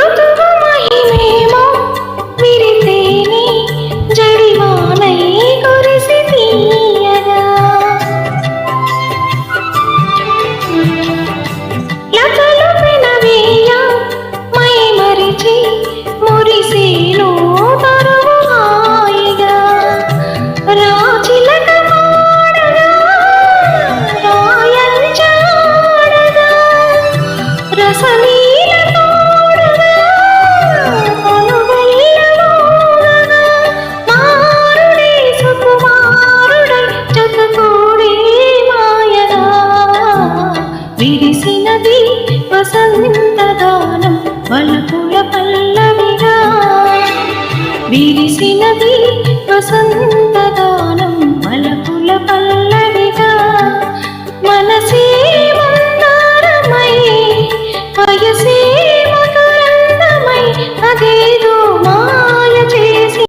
ఋతువు మహిమేమో విరితేనే జడివానై కురిసి తీయగా లతలు పెనవేయ మై మరిచి మురిసేను తరువు హాయిగా రాచిలక పాడగా రాయంచాడగా రసలీల తోడగా అనువెల్లలోగగా మారుడే సుకుమారుడై జతకూడే మాయగా విరిసినది వసంతగానం వలపుల పల్లవిగా విరిసినది వసంత